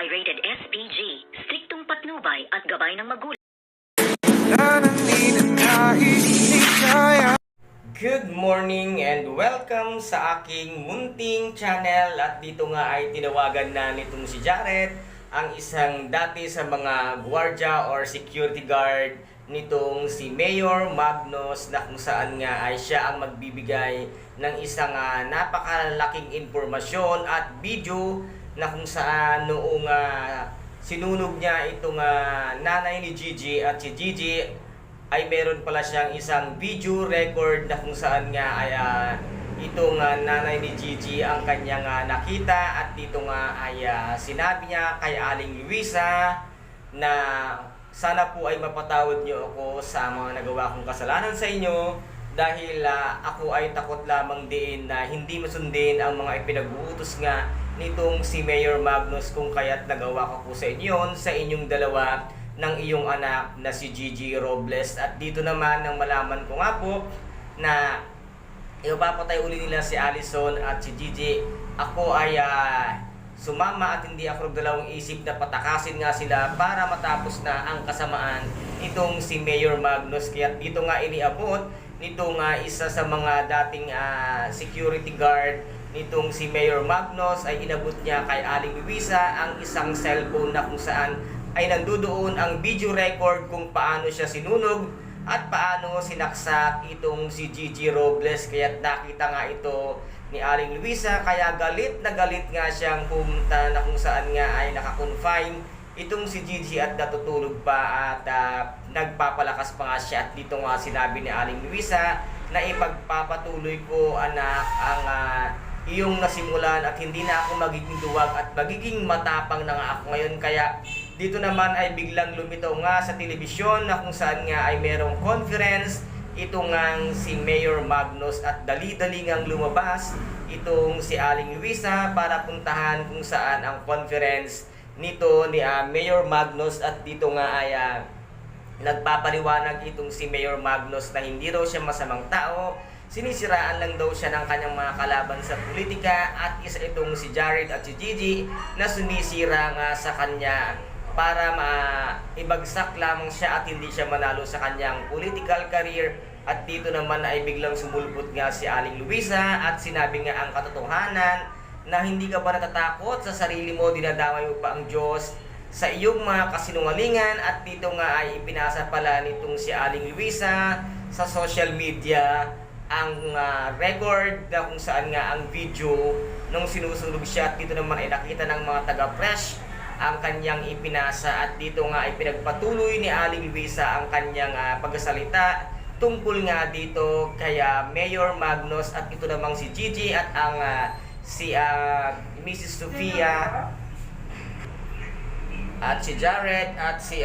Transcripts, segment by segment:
ay rated SPG, striktong patnubay at gabay ng magulang. Good morning and welcome sa aking munting channel. At dito nga ay tinawagan na nitong si Jared, ang isang dati sa mga gwardiya or security guard nitong si Mayor Magnus, na kung saan nga ay siya ang magbibigay ng isang napakalaking impormasyon at video na kung saan noong sinunog niya itong nanay ni Gigi, at si Gigi ay meron pala siyang isang video record na kung saan nga ay itong nanay ni Gigi ang kanyang nakita. At dito nga ay sinabi niya kay Aling Luisa na sana po ay mapatawad niyo ako sa mga nagawa kong kasalanan sa inyo, dahil ako ay takot lamang din na hindi masundin ang mga ipinag-uutos nga nitong si Mayor Magnus, kung kaya't nagawa ko po sa inyo sa inyong dalawa ng iyong anak na si Gigi Robles. At dito naman nang malaman ko nga po na ipapatay uli nila si Allison at si Gigi, ako ay sumama at hindi ako nagdalawang isip na patakasin nga sila para matapos na ang kasamaan itong si Mayor Magnus. Kaya dito nga iniabot nitong isa sa mga dating security guard nitong si Mayor Magnus, ay inabot niya kay Aling Luisa ang isang cellphone na kung saan ay nandoon ang video record kung paano siya sinunog at paano sinaksak itong si Gigi Robles. Kaya nakita nga ito ni Aling Luisa, kaya galit na galit nga siyang pumunta na kung saan nga ay nakakonfine itong si Gigi at natutulog pa, at nagpapalakas pa nga siya. At dito nga sinabi ni Aling Luisa na ipagpapatuloy ko, anak, ang iyong nasimulan at hindi na ako magiging duwag at magiging matapang na nga ako ngayon. Kaya dito naman ay biglang lumitaw nga sa telebisyon na kung saan nga ay merong conference itong si Mayor Magnus, at dali-dali ngang lumabas itong si Aling Luisa para puntahan kung saan ang conference nito ni Mayor Magnus. At dito nga ay nagpapaliwanag itong si Mayor Magnus na hindi raw siya masamang tao, sinisiraan lang daw siya ng kanyang mga kalaban sa politika, at isa itong si Jared at si Gigi na sumisira nga sa kanya para maibagsak lamang siya at hindi siya manalo sa kanyang political career. At dito naman ay biglang sumulpot nga si Aling Luisa at sinabi nga ang katotohanan na hindi ka ba natatakot sa sarili mo, dinadamay mo pa ang Diyos sa iyong mga kasinungalingan. At dito nga ay ipinasa pala nitong si Aling Luisa sa social media ang record na kung saan nga ang video nung sinusunog siya. At dito naman ay nakita ng mga taga-press ang kanyang ipinasa, at dito nga ay pinagpatuloy ni Aling Luisa ang kanyang pagsasalita tungkol nga dito kay Mayor Magnus. At ito namang si Gigi at ang si Mrs. Sofia at si Jared at si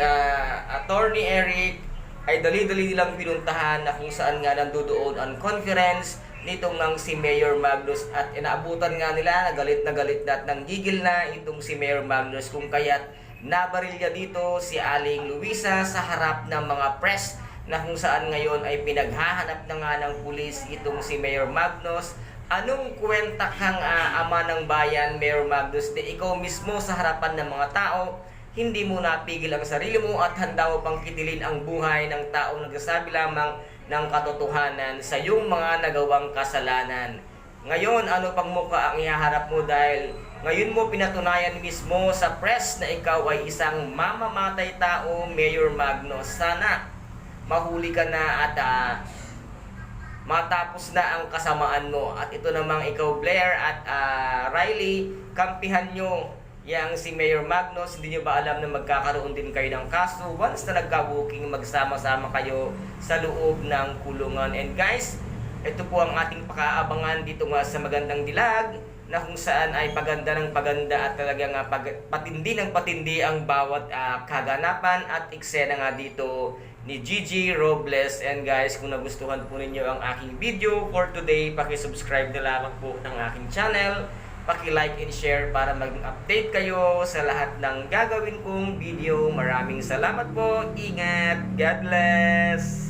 Attorney Eric ay dali-dali nilang pinuntahan na kung saan nga nandoon ang conference nitong ng si Mayor Magnus. At inaabutan nga nila na galit at nanggigil na itong si Mayor Magnus, kung kaya't nabarilya dito si Aling Luisa sa harap ng mga press, na kung saan ngayon ay pinaghahanap na nga ng pulis itong si Mayor Magnus. Anong kwenta kang ama ng bayan, Mayor Magnus, na ikaw mismo sa harapan ng mga tao hindi mo napigil ang sarili mo at handa mo pang kitilin ang buhay ng taong nagsasabi lamang ng katotohanan sa iyong mga nagawang kasalanan. Ngayon, ano pang mukha ang ihaharap mo, dahil ngayon mo pinatunayan mismo sa press na ikaw ay isang mamamatay tao, Mayor Magnus. Sana mahuli ka na at matapos na ang kasamaan mo. At ito namang ikaw, Blair at Riley, kampihan nyo yang si Mayor Magnus. Hindi nyo ba alam na magkakaroon din kayo ng kaso once na nagka-booking, magsama-sama kayo sa loob ng kulungan. And guys, ito po ang ating pakaabangan dito nga sa Magandang Dilag, na kung saan ay paganda ng paganda at talagang patindi ng patindi ang bawat kaganapan at eksena nga dito ni Gigi Robles. And guys, kung nagustuhan po ninyo ang aking video for today, paki-subscribe na lamang po ng aking channel, paki-like and share para maging update kayo sa lahat ng gagawin kong video. Maraming salamat po. Ingat. God bless.